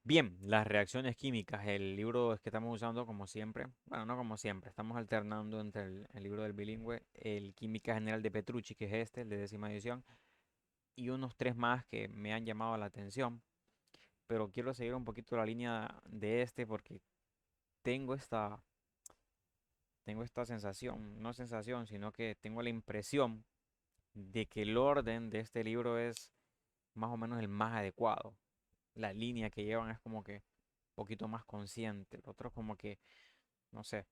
Bien, las reacciones químicas, el libro es que estamos usando como siempre, bueno, no como siempre, estamos alternando entre el libro del bilingüe, el Química General de Petrucci, que es este, el de décima edición, y unos tres más que me han llamado la atención, pero quiero seguir un poquito la línea de este porque tengo esta, tengo esta sensación, no sensación, sino que tengo la impresión de que el orden de este libro es más o menos el más adecuado. La línea que llevan es como que un poquito más consciente, el otro como que, no sé,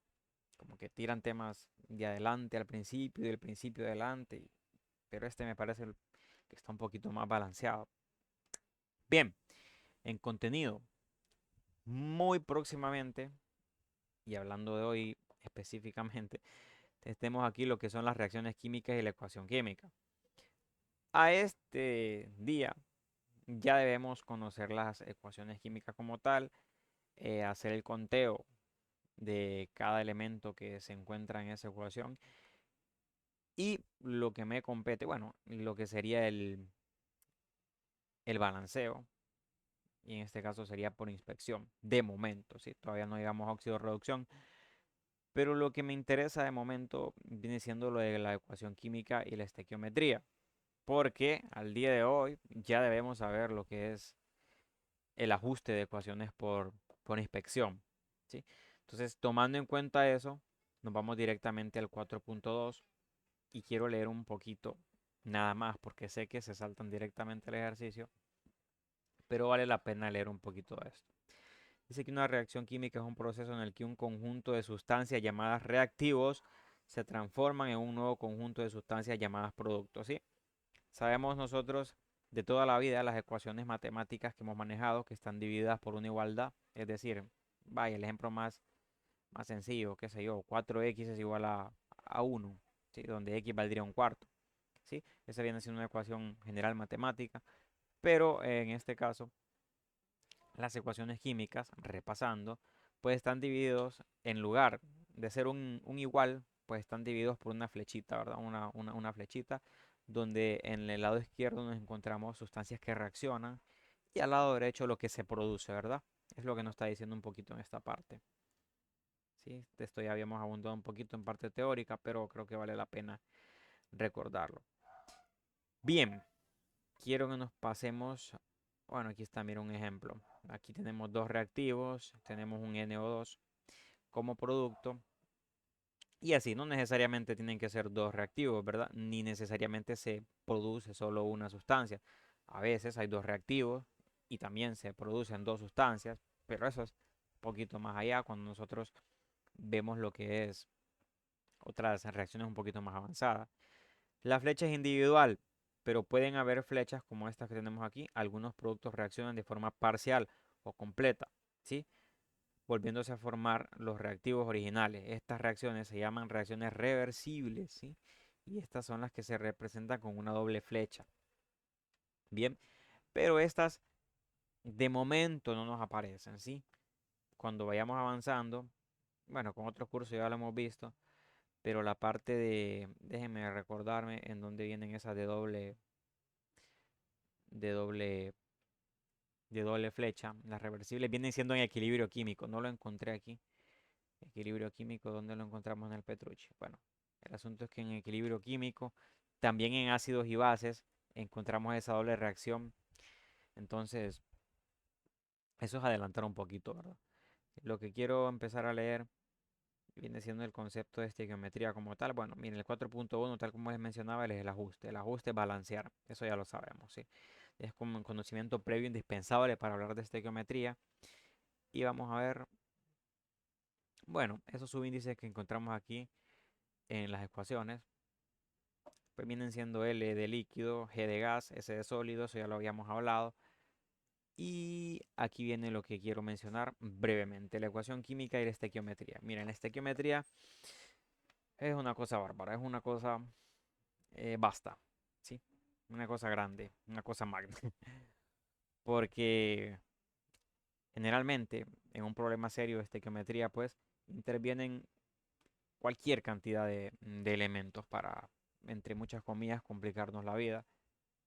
como que tiran temas de adelante al principio y del principio adelante, pero este me parece que está un poquito más balanceado. Bien, en contenido, muy próximamente, y hablando de hoy específicamente, tenemos aquí lo que son las reacciones químicas y la ecuación química. A este día ya debemos conocer las ecuaciones químicas como tal, hacer el conteo de cada elemento que se encuentra en esa ecuación y lo que me compete, bueno, lo que sería el balanceo, y en este caso sería por inspección, de momento, ¿sí? Todavía no llegamos a óxido de reducción, pero lo que me interesa de momento viene siendo lo de la ecuación química y la estequiometría, porque al día de hoy ya debemos saber lo que es el ajuste de ecuaciones por inspección, ¿sí? Entonces, tomando en cuenta eso, nos vamos directamente al 4.2 y quiero leer un poquito nada más porque sé que se saltan directamente al ejercicio, pero vale la pena leer un poquito de esto. Dice que una reacción química es un proceso en el que un conjunto de sustancias llamadas reactivos se transforman en un nuevo conjunto de sustancias llamadas productos, ¿sí? Sabemos nosotros de toda la vida las ecuaciones matemáticas que hemos manejado que están divididas por una igualdad, es decir, vaya, el ejemplo más sencillo, qué sé yo, 4x es igual a 1, ¿sí? Donde x valdría un cuarto, ¿sí? Esa viene siendo una ecuación general matemática, pero en este caso las ecuaciones químicas, repasando, pues están divididos en lugar de ser un igual, pues están divididos por una flechita, ¿verdad? Una flechita donde en el lado izquierdo nos encontramos sustancias que reaccionan y al lado derecho lo que se produce, ¿verdad? Es lo que nos está diciendo un poquito en esta parte. ¿Sí? De esto ya habíamos abundado un poquito en parte teórica, pero creo que vale la pena recordarlo. Bien, quiero que nos pasemos, bueno, aquí está, mira un ejemplo. Aquí tenemos dos reactivos, tenemos un NO2 como producto y así, no necesariamente tienen que ser dos reactivos, ¿verdad? Ni necesariamente se produce solo una sustancia. A veces hay dos reactivos y también se producen dos sustancias, pero eso es un poquito más allá cuando nosotros vemos lo que es otras reacciones un poquito más avanzadas. La flecha es individual, pero pueden haber flechas como estas que tenemos aquí. Algunos productos reaccionan de forma parcial o completa, ¿sí? Volviéndose a formar los reactivos originales. Estas reacciones se llaman reacciones reversibles, ¿sí? Y estas son las que se representan con una doble flecha. Bien, pero estas de momento no nos aparecen, ¿sí? Cuando vayamos avanzando, bueno, con otros cursos ya lo hemos visto, pero la parte de, déjenme recordarme en dónde vienen esas de doble, de doble flecha. Las reversibles vienen siendo en equilibrio químico. No lo encontré aquí. Equilibrio químico, ¿dónde lo encontramos en el Petrucci? Bueno, el asunto es que en equilibrio químico, también en ácidos y bases, encontramos esa doble reacción. Entonces, eso es adelantar un poquito, ¿verdad? Lo que quiero empezar a leer viene siendo el concepto de estequiometría como tal. Bueno, miren, el 4.1, tal como les mencionaba, es el ajuste. El ajuste es balancear. Eso ya lo sabemos, ¿sí? Es como un conocimiento previo indispensable para hablar de estequiometría. Y vamos a ver, bueno, esos subíndices que encontramos aquí en las ecuaciones, pues vienen siendo L de líquido, G de gas, S de sólido, eso ya lo habíamos hablado. Y aquí viene lo que quiero mencionar brevemente, la ecuación química y la estequiometría. Miren, la estequiometría es una cosa bárbara, es una cosa basta, ¿sí? Una cosa grande, una cosa magna. Porque generalmente en un problema serio de estequiometría, pues intervienen cualquier cantidad de elementos para, entre muchas comillas, complicarnos la vida,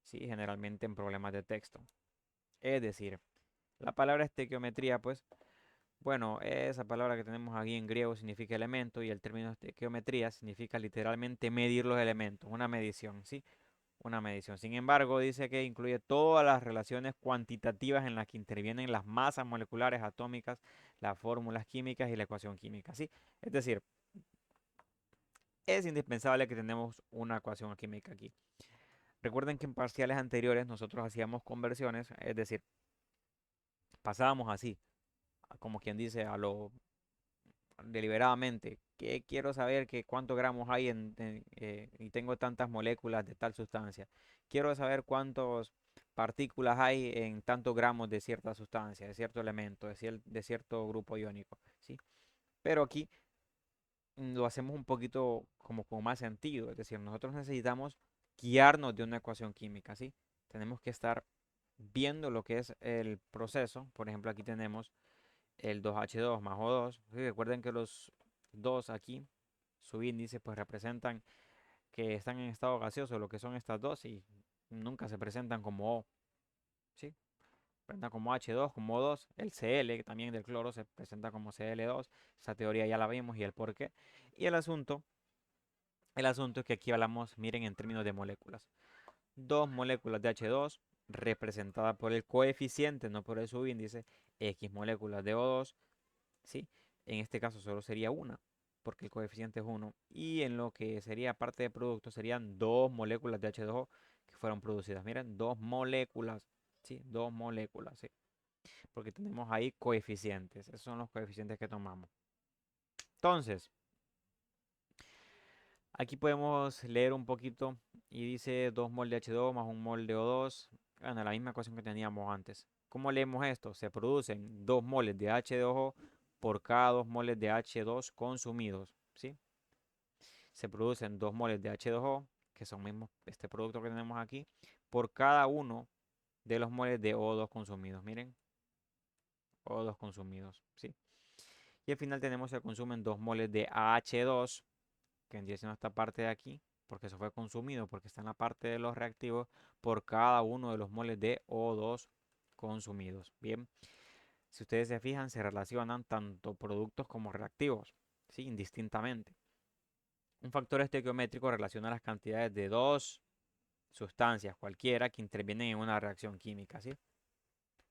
¿sí? Generalmente en problemas de texto. Es decir, La palabra estequiometría, pues, bueno, esa palabra que tenemos aquí en griego significa elemento y el término estequiometría significa literalmente medir los elementos, una medición, ¿sí? Una medición. Sin embargo, dice que incluye todas las relaciones cuantitativas en las que intervienen las masas moleculares atómicas, las fórmulas químicas y la ecuación química, ¿sí? Es decir, es indispensable que tenemos una ecuación química aquí. Recuerden que en parciales anteriores nosotros hacíamos conversiones, es decir, pasábamos así, como quien dice, a lo deliberadamente, que quiero saber que cuántos gramos hay y tengo tantas moléculas de tal sustancia. Quiero saber cuántas partículas hay en tantos gramos de cierta sustancia, de cierto elemento, de cierto grupo iónico, ¿sí? Pero aquí lo hacemos un poquito como con más sentido, es decir, nosotros necesitamos guiarnos de una ecuación química, ¿sí? Tenemos que estar viendo lo que es el proceso. Por ejemplo, aquí tenemos el 2H2 más O2. Sí, recuerden que los dos aquí, su índice, pues representan que están en estado gaseoso, lo que son estas dos, y nunca se presentan como O, ¿sí? Presentan como H2, como O2. El Cl, que también del cloro, se presenta como Cl2. Esa teoría ya la vimos y el por qué. Y el asunto es que aquí hablamos, miren, en términos de moléculas. Dos moléculas de H2 representadas por el coeficiente, no por el subíndice, X moléculas de O2, ¿sí? En este caso solo sería una, porque el coeficiente es uno. Y en lo que sería parte de producto serían dos moléculas de H2O que fueron producidas. Miren, dos moléculas, ¿sí? Dos moléculas, ¿sí? Porque tenemos ahí coeficientes. Esos son los coeficientes que tomamos. Entonces, aquí podemos leer un poquito y dice 2 mol de H2 más un mol de O2. Bueno, la misma ecuación que teníamos antes. ¿Cómo leemos esto? Se producen 2 moles de H2O por cada 2 moles de H2 consumidos, ¿sí? Se producen 2 moles de H2O, que son mismos este producto que tenemos aquí, por cada uno de los moles de O2 consumidos. Miren, O2 consumidos, ¿sí? Y al final tenemos se consumen 2 moles de H2, que vendría siendo esta parte de aquí, porque eso fue consumido, porque está en la parte de los reactivos, por cada uno de los moles de O2 consumidos. Bien, si ustedes se fijan, se relacionan tanto productos como reactivos, ¿sí? Indistintamente. Un factor estequiométrico relaciona las cantidades de dos sustancias cualquiera que intervienen en una reacción química, ¿sí?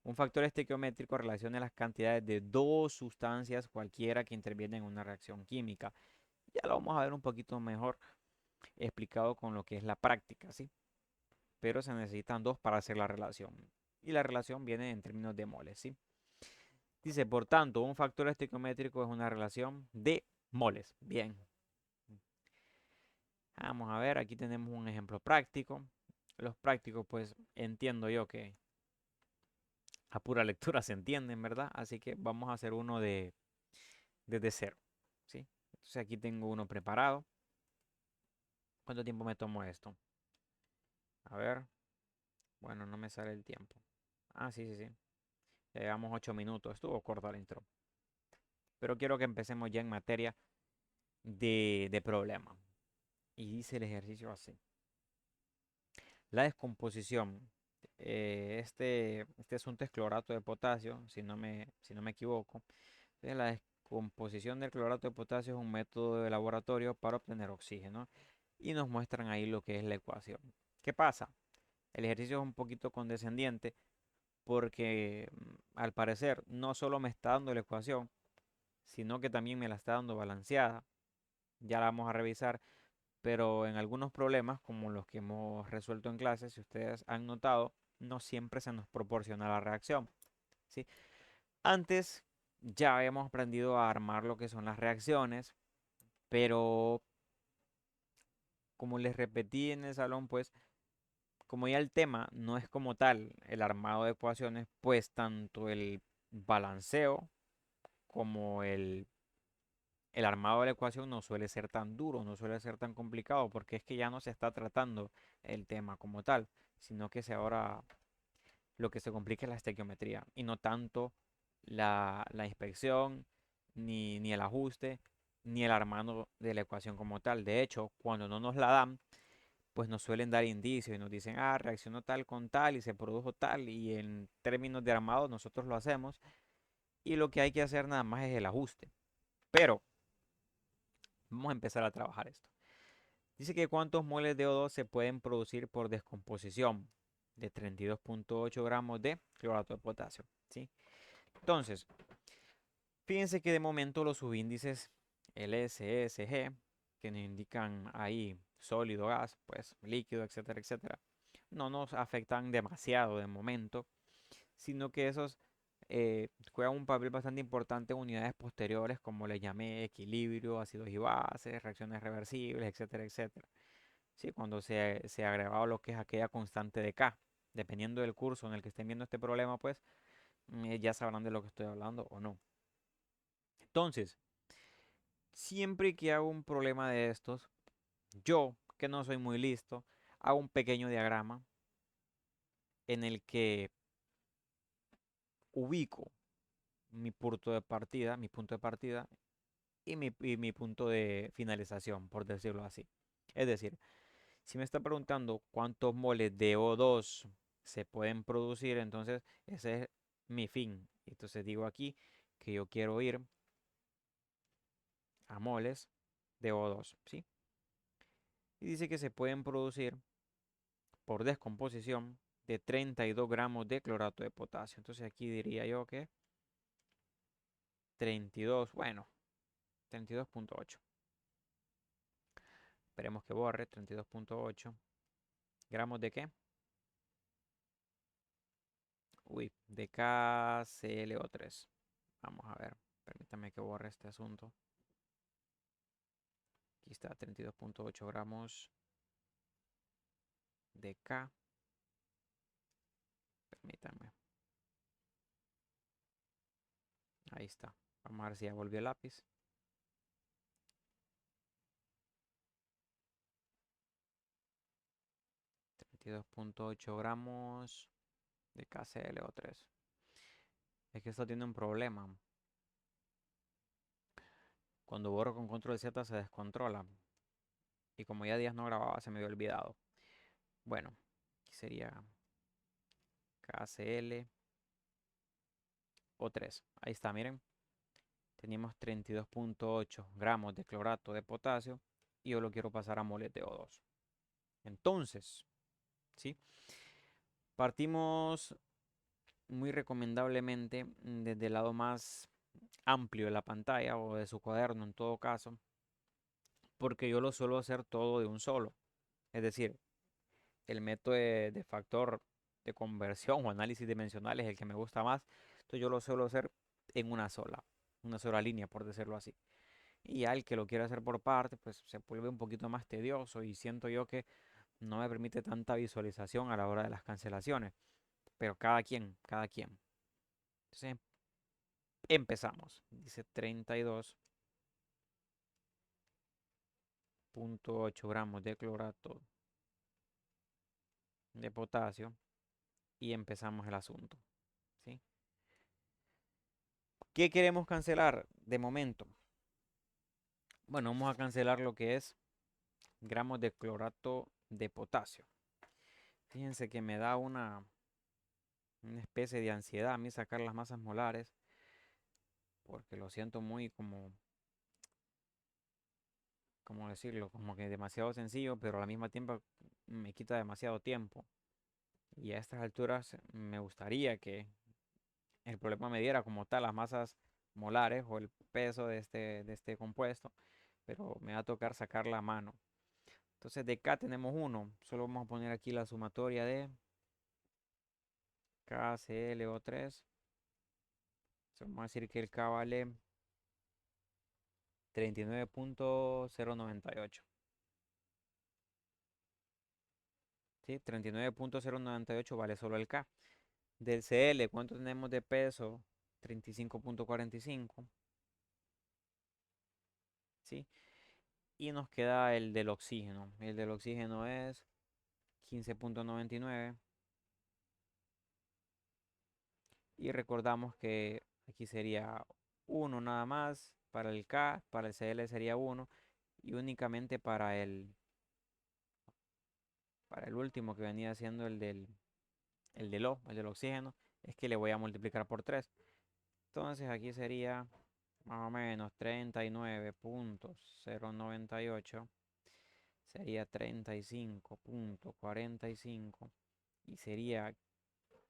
Un factor estequiométrico relaciona las cantidades de dos sustancias cualquiera que intervienen en una reacción química. Ya lo vamos a ver un poquito mejor explicado con lo que es la práctica, ¿sí? Pero se necesitan dos para hacer la relación. Y la relación viene en términos de moles, ¿sí? Dice, por tanto, un factor estequiométrico es una relación de moles. Bien. Vamos a ver, aquí tenemos un ejemplo práctico. Los prácticos, pues entiendo yo que a pura lectura se entienden, ¿verdad? Así que vamos a hacer uno desde cero, ¿sí? Entonces aquí tengo uno preparado. ¿Cuánto tiempo me tomo esto? A ver, bueno, no me sale el tiempo. Ah, sí, sí, sí. Ya llevamos 8 minutos. Estuvo corta la intro. Pero quiero que empecemos ya en materia de problema. Y dice el ejercicio así. La descomposición. Este asunto es clorato de potasio, si no me equivoco. La descomposición del clorato de potasio es un método de laboratorio para obtener oxígeno. Y nos muestran ahí lo que es la ecuación. ¿Qué pasa? El ejercicio es un poquito condescendiente porque al parecer no solo me está dando la ecuación, sino que también me la está dando balanceada. Ya la vamos a revisar, pero en algunos problemas, como los que hemos resuelto en clase, si ustedes han notado, no siempre se nos proporciona la reacción, ¿sí? Antes ya habíamos aprendido a armar lo que son las reacciones, pero como les repetí en el salón, pues como ya el tema no es como tal el armado de ecuaciones, pues tanto el balanceo como el armado de la ecuación no suele ser tan duro, no suele ser tan complicado, porque es que ya no se está tratando el tema como tal, sino que se ahora lo que se complica es la estequiometría y no tanto la inspección, ni el ajuste, ni el armado de la ecuación como tal. De hecho, cuando no nos la dan, pues nos suelen dar indicios y nos dicen, ah, reaccionó tal con tal y se produjo tal y en términos de armado nosotros lo hacemos y lo que hay que hacer nada más es el ajuste. Pero vamos a empezar a trabajar esto. Dice que cuántos moles de O2 se pueden producir por descomposición de 32.8 gramos de clorato de potasio, ¿sí? Entonces, fíjense que de momento los subíndices LSSG, que nos indican ahí sólido, gas, pues líquido, etcétera, etcétera, no nos afectan demasiado de momento, sino que esos juegan un papel bastante importante en unidades posteriores, como le llamé equilibrio, ácidos y bases, reacciones reversibles, etcétera, etcétera. Sí, cuando se agregaba lo que es aquella constante de K. Dependiendo del curso en el que estén viendo este problema, pues ya sabrán de lo que estoy hablando o no. Entonces, siempre que hago un problema de estos, yo, que no soy muy listo, hago un pequeño diagrama en el que ubico mi punto de partida y mi punto de finalización, por decirlo así. Es decir, si me está preguntando cuántos moles de O2 se pueden producir, entonces ese es mi fin. Entonces digo aquí que yo quiero ir a moles de O2, ¿sí? Y dice que se pueden producir por descomposición de 32 gramos de clorato de potasio. Entonces aquí diría yo que 32, bueno, 32.8. Esperemos que borre 32.8 gramos de qué? Uy, de KClO3. Vamos a ver, permítame que borre este asunto. Aquí está 32.8 gramos de K. Permítanme. Ahí está. Vamos a ver si ya volvió el lápiz. 32.8 gramos de KClO3. Es que esto tiene un problema. Cuando borro con control Z se descontrola. Y como ya días no grababa, se me había olvidado. Bueno, aquí sería KClO3. Ahí está, miren. Tenemos 32.8 gramos de clorato de potasio. Y yo lo quiero pasar a moles de O2. Entonces, ¿sí? Partimos muy recomendablemente desde el lado más amplio de la pantalla o de su cuaderno en todo caso, porque yo lo suelo hacer todo de un solo. Es decir, el método de factor de conversión o análisis dimensional es el que me gusta más. Entonces yo lo suelo hacer en una sola línea, por decirlo así. Y al que lo quiera hacer por parte, pues se vuelve un poquito más tedioso y siento yo que no me permite tanta visualización a la hora de las cancelaciones. Pero cada quien, cada quien. Entonces empezamos. Dice 32.8 gramos de clorato de potasio y empezamos el asunto. ¿Sí? ¿Qué queremos cancelar de momento? Bueno, vamos a cancelar lo que es gramos de clorato de potasio. Fíjense que me da una especie de ansiedad a mí sacar las masas molares porque lo siento muy como, ¿cómo decirlo? Como que demasiado sencillo, pero al mismo tiempo me quita demasiado tiempo. Y a estas alturas me gustaría que el problema me diera como tal las masas molares o el peso de este compuesto, pero me va a tocar sacar la mano. Entonces de K tenemos uno, solo vamos a poner aquí la sumatoria de KClO3. Vamos a decir que el K vale 39.098. ¿Sí? 39.098 vale solo el K. Del Cl, ¿cuánto tenemos de peso? 35.45. ¿Sí? Y nos queda el del oxígeno. El del oxígeno es 15.99. Y recordamos que aquí sería 1 nada más para el K, para el Cl sería 1 y únicamente para el para el último que venía siendo el del oxígeno, es que le voy a multiplicar por 3. Entonces aquí sería más o menos 39.098, sería 35.45 y sería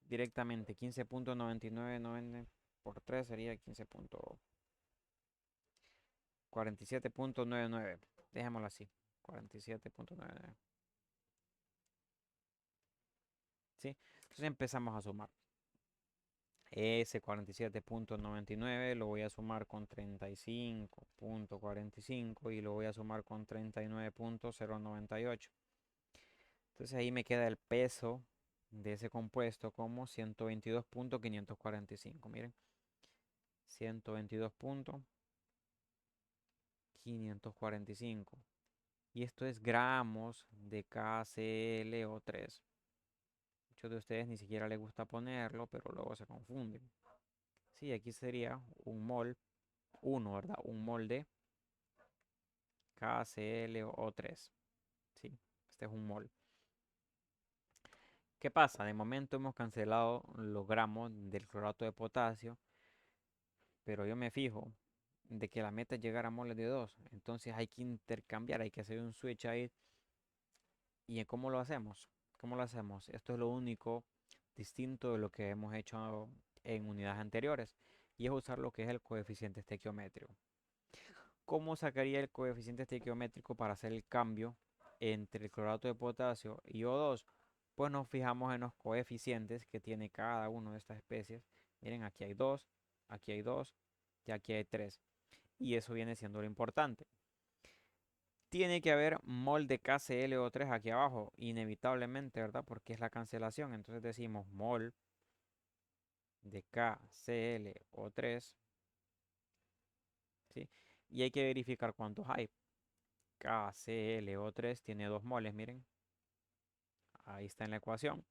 directamente 15.99 por 3 sería 15.47.99. Dejémoslo así, 47.99. ¿Sí? Entonces empezamos a sumar. Ese 47.99 lo voy a sumar con 35.45 y lo voy a sumar con 39.098. Entonces ahí me queda el peso de ese compuesto como 122.545. Miren, 122.545. Y esto es gramos de KClO3. Muchos de ustedes ni siquiera les gusta ponerlo, pero luego se confunden. Sí, aquí sería un mol, uno, ¿verdad? Un mol de KClO3. Sí, este es un mol. ¿Qué pasa? De momento hemos cancelado los gramos del clorato de potasio, pero yo me fijo de que la meta es llegar a moles de 2. Entonces hay que intercambiar, hay que hacer un switch ahí. ¿Y cómo lo hacemos? ¿Cómo lo hacemos? Esto es lo único distinto de lo que hemos hecho en unidades anteriores, y es usar lo que es el coeficiente estequiométrico. ¿Cómo sacaría el coeficiente estequiométrico para hacer el cambio entre el clorato de potasio y O2? Pues nos fijamos en los coeficientes que tiene cada una de estas especies. Miren, aquí hay 2, aquí hay 2 y aquí hay 3. Y eso viene siendo lo importante. Tiene que haber mol de KClO3 aquí abajo, inevitablemente, ¿verdad? Porque es la cancelación. Entonces decimos mol de KClO3, ¿sí? Y hay que verificar cuántos hay. KClO3 tiene 2 moles, miren. Ahí está en la ecuación.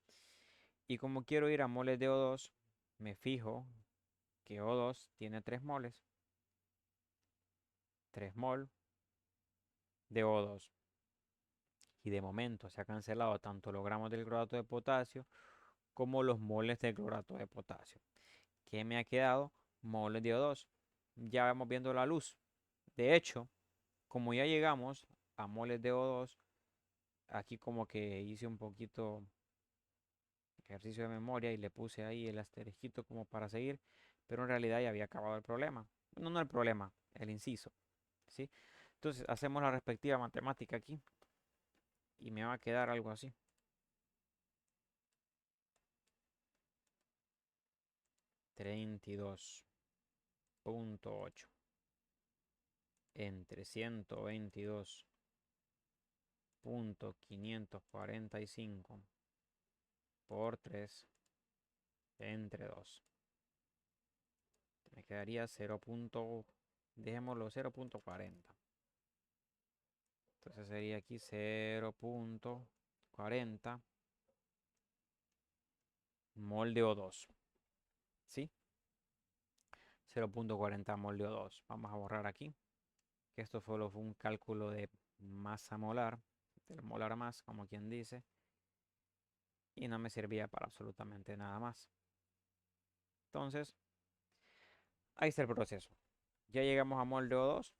Y como quiero ir a moles de O2, me fijo que O2 tiene 3 moles. 3 mol de O2. Y de momento se ha cancelado tanto los gramos del clorato de potasio como los moles del clorato de potasio. ¿Qué me ha quedado? Moles de O2. Ya vamos viendo la luz. De hecho, como ya llegamos a moles de O2, aquí como que hice un poquito ejercicio de memoria y le puse ahí el asterisquito como para seguir, pero en realidad ya había acabado el problema. No, no el problema, el inciso, ¿sí? Entonces hacemos la respectiva matemática aquí y me va a quedar algo así. 32.8 entre 122.545 por 3 entre 2. Me quedaría 0. Dejémoslo 0.40. Entonces sería aquí 0.40 mol de O2. ¿Sí? 0.40 mol de O2. Vamos a borrar aquí. Que esto solo fue un cálculo de masa molar. Del molar más, como quien dice. Y no me servía para absolutamente nada más. Entonces, ahí está el proceso. Ya llegamos a mol de O2.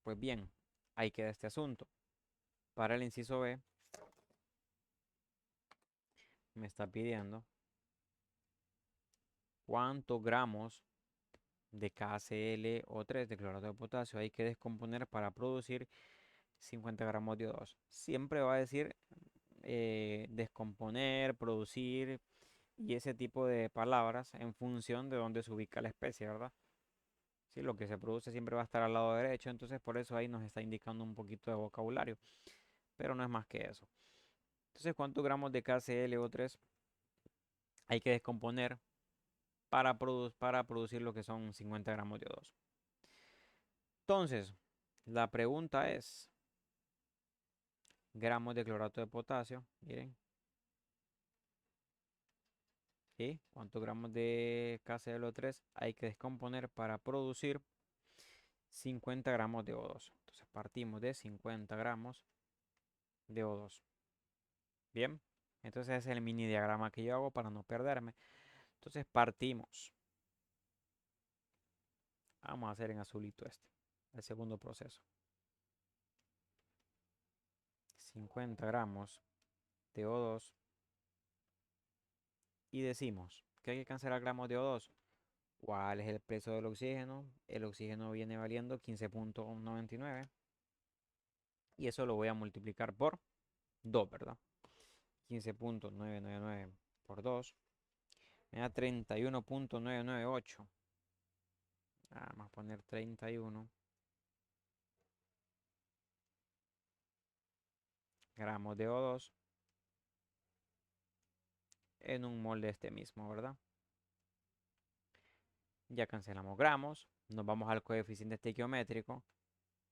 Pues bien, ahí queda este asunto. Para el inciso B, me está pidiendo cuántos gramos de KClO3, de clorato de potasio, hay que descomponer para producir 50 gramos de O2. Siempre va a decir descomponer, producir y ese tipo de palabras en función de dónde se ubica la especie, ¿verdad? Sí, lo que se produce siempre va a estar al lado derecho, entonces por eso ahí nos está indicando un poquito de vocabulario, pero no es más que eso. Entonces, ¿cuántos gramos de KClO3 hay que descomponer para producir lo que son 50 gramos de O2? Entonces, la pregunta es, gramos de clorato de potasio, miren, ¿sí? ¿Cuántos gramos de KClO3 hay que descomponer para producir 50 gramos de O2? Entonces partimos de 50 gramos de O2. Bien, entonces ese es el mini diagrama que yo hago para no perderme. Entonces partimos. Vamos a hacer en azulito este, el segundo proceso. 50 gramos de O2 y decimos que hay que cancelar gramos de O2. ¿Cuál es el precio del oxígeno? El oxígeno viene valiendo 15.99 y eso lo voy a multiplicar por 2, ¿verdad? 15.999 por 2 me da 31.998. Vamos a poner 31 gramos de O2 en un mol de este mismo, ¿verdad? Ya cancelamos gramos, nos vamos al coeficiente estequiométrico.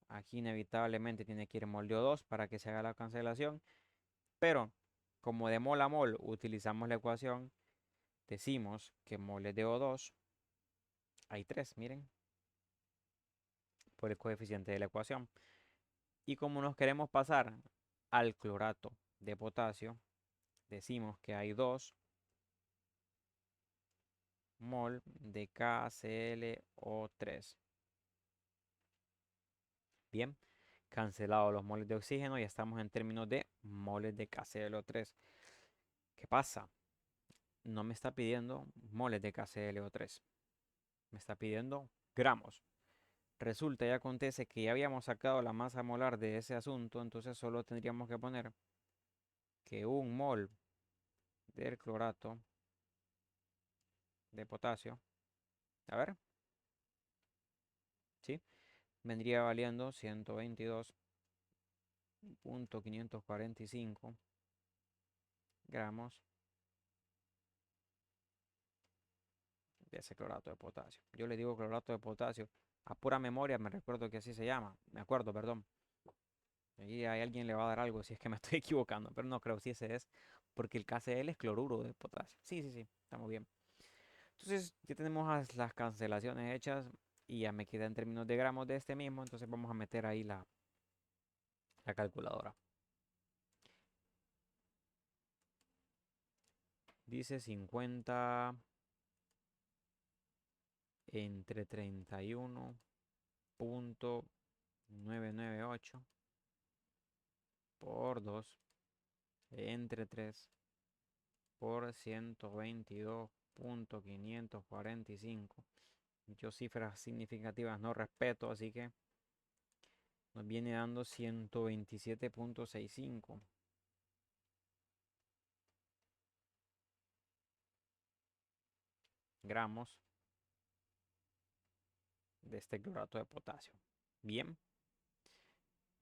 Aquí inevitablemente tiene que ir mol de O2 para que se haga la cancelación, pero como de mol a mol utilizamos la ecuación, decimos que moles de O2 hay 3, miren, por el coeficiente de la ecuación. Y como nos queremos pasar al clorato de potasio, decimos que hay 2 mol de KClO3. Bien, cancelado los moles de oxígeno, ya estamos en términos de moles de KClO3. ¿Qué pasa? No me está pidiendo moles de KClO3, me está pidiendo gramos. Resulta y acontece que ya habíamos sacado la masa molar de ese asunto, entonces solo tendríamos que poner que un mol del clorato de potasio, a ver, ¿sí? Vendría valiendo 122.545 gramos de ese clorato de potasio. Yo le digo clorato de potasio. A pura memoria me recuerdo que así se llama. Me acuerdo, perdón. Y a alguien le va a dar algo si es que me estoy equivocando, pero no creo si ese es, porque el KCl es cloruro de potasio. Sí, sí, sí, estamos bien. Entonces ya tenemos las cancelaciones hechas y ya me queda en términos de gramos de este mismo, entonces vamos a meter ahí la calculadora. Dice 50 entre 31.998 por 2 entre 3 por 122.545. Yo cifras significativas no respeto, así que nos viene dando 127.65 gramos de este clorato de potasio. Bien,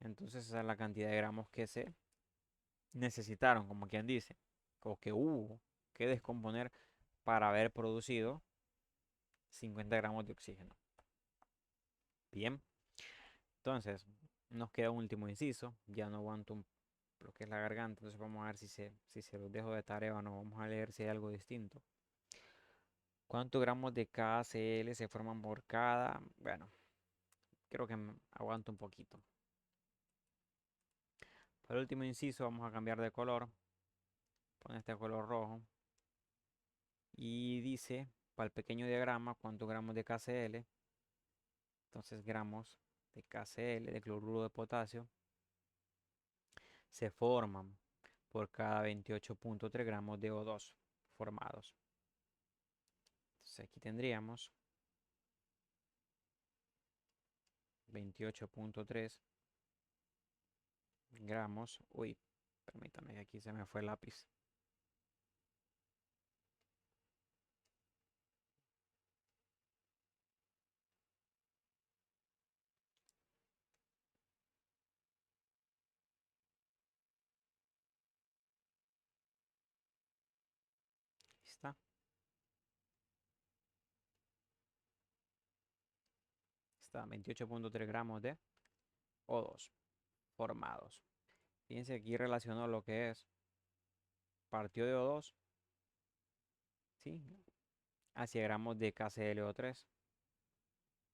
entonces esa es la cantidad de gramos que se necesitaron, como quien dice, o que hubo que descomponer para haber producido 50 gramos de oxígeno. Bien, entonces nos queda un último inciso, ya no aguanto lo que es la garganta, entonces vamos a ver si se los dejo de tarea o no, vamos a leer si hay algo distinto. ¿Cuántos gramos de KCl se forman por cada? Bueno, creo que aguanto un poquito. Para el último inciso vamos a cambiar de color, pone este color rojo y dice, para el pequeño diagrama, cuántos gramos de KCl. Entonces gramos de KCl, de cloruro de potasio, se forman por cada 28.3 gramos de O2 formados. Entonces aquí tendríamos 28.3 gramos. Uy, permítame, aquí se me fue el lápiz. Ahí está. Está 28.3 gramos de O2 formados. Fíjense aquí relacionó lo que es partió de O2, ¿sí? Hacia gramos de KClO3.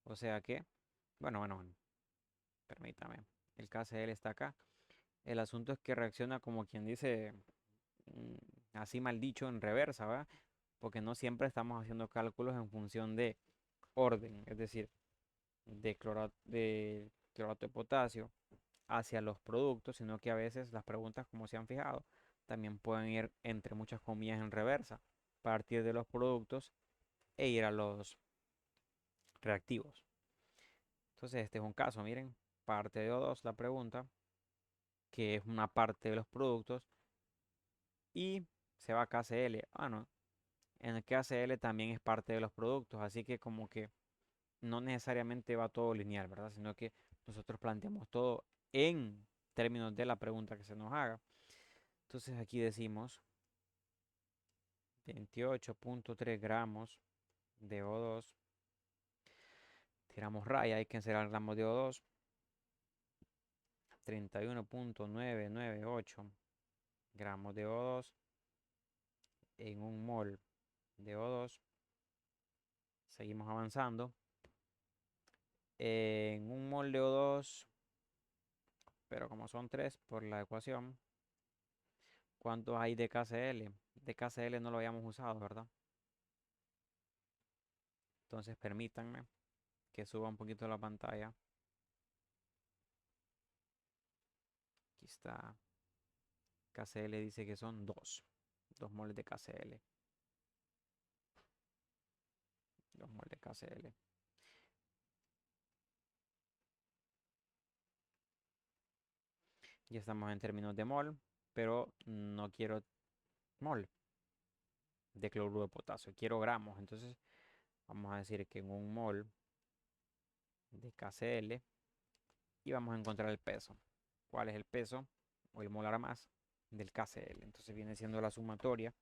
O sea que, bueno, permítame. El KCl está acá. El asunto es que reacciona como quien dice así mal dicho, en reversa, ¿verdad? Porque no siempre estamos haciendo cálculos en función de orden, es decir, de clorato de potasio hacia los productos, sino que a veces las preguntas, como se han fijado, también pueden ir entre muchas comillas en reversa, partir de los productos e ir a los reactivos. Entonces, este es un caso, miren, parte de O2 la pregunta, que es una parte de los productos, y se va a KCl. Ah, no, en el KCl también es parte de los productos, así que como que no necesariamente va todo lineal, ¿verdad? Sino que nosotros planteamos todo en términos de la pregunta que se nos haga. Entonces aquí decimos 28.3 gramos de O2. Tiramos raya, hay que encerrar gramos de O2. 31.998 gramos de O2 en un mol de O2. Seguimos avanzando. En un mol de O2, pero como son 3 por la ecuación, ¿cuántos hay de KCl? De KCl no lo habíamos usado, ¿verdad? Entonces permítanme que suba un poquito la pantalla. Aquí está. KCl dice que son 2 moles de KCl. 2 moles de KCl. Ya estamos en términos de mol, pero no quiero mol de cloruro de potasio, quiero gramos. Entonces vamos a decir que en un mol de KCl y vamos a encontrar el peso. ¿Cuál es el peso o el molar más del KCl? Entonces viene siendo la sumatoria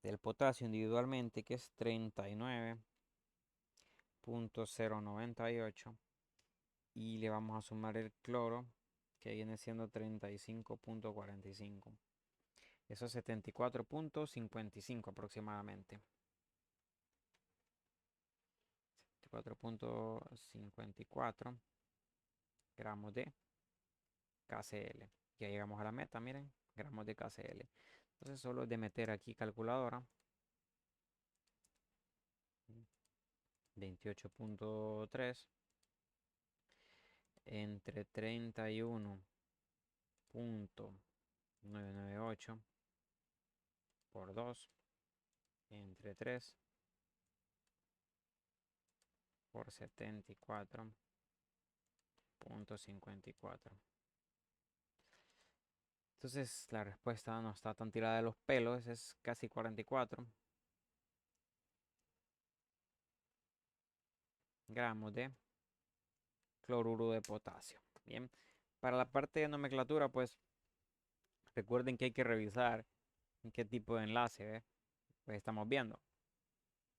del potasio individualmente, que es 39.098, y le vamos a sumar el cloro, que viene siendo 35.45. Eso es 74.55 aproximadamente. 74.54 gramos de KCl. Ya llegamos a la meta, miren, gramos de KCl. Entonces solo es de meter aquí calculadora. 28.3 entre 31.998 por 2 entre 3 por 74.54. Entonces la respuesta no está tan tirada de los pelos, es casi 44 gramos de cloruro de potasio. Bien, para la parte de nomenclatura, pues recuerden que hay que revisar en qué tipo de enlace, pues estamos viendo.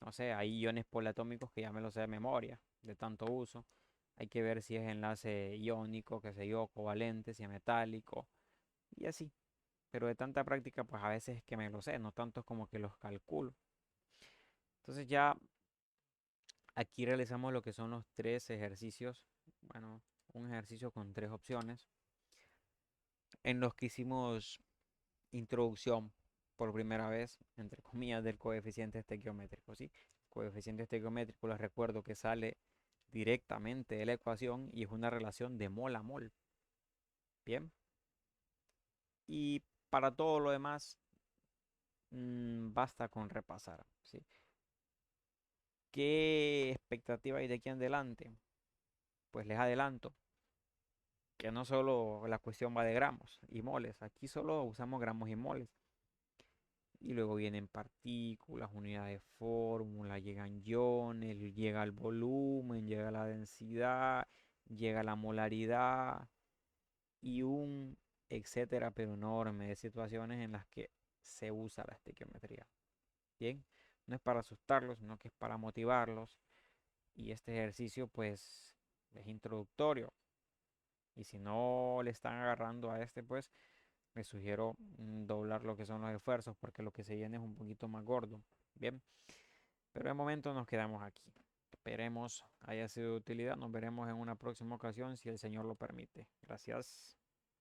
No sé, hay iones poliatómicos que ya me lo sé de memoria, de tanto uso. Hay que ver si es enlace iónico, qué sé yo, covalente, si es metálico y así. Pero de tanta práctica, pues a veces es que me lo sé, no tanto como que los calculo. Entonces ya aquí realizamos lo que son los 3 ejercicios. Bueno, un ejercicio con 3 opciones en los que hicimos introducción por primera vez, entre comillas, del coeficiente estequiométrico, ¿sí? Coeficiente estequiométrico, les recuerdo que sale directamente de la ecuación y es una relación de mol a mol. Bien. Y para todo lo demás, basta con repasar, ¿sí? ¿Qué expectativa hay de aquí en adelante? Pues les adelanto que no solo la cuestión va de gramos y moles, aquí solo usamos gramos y moles. Y luego vienen partículas, unidades de fórmula, llegan iones, llega el volumen, llega la densidad, llega la molaridad y un etcétera, pero enorme de situaciones en las que se usa la estequiometría. Bien, no es para asustarlos, sino que es para motivarlos. Y este ejercicio pues es introductorio. Y si no le están agarrando a este, pues les sugiero doblar lo que son los esfuerzos porque lo que se viene es un poquito más gordo. Bien, pero de momento nos quedamos aquí. Esperemos haya sido de utilidad. Nos veremos en una próxima ocasión si el Señor lo permite. Gracias.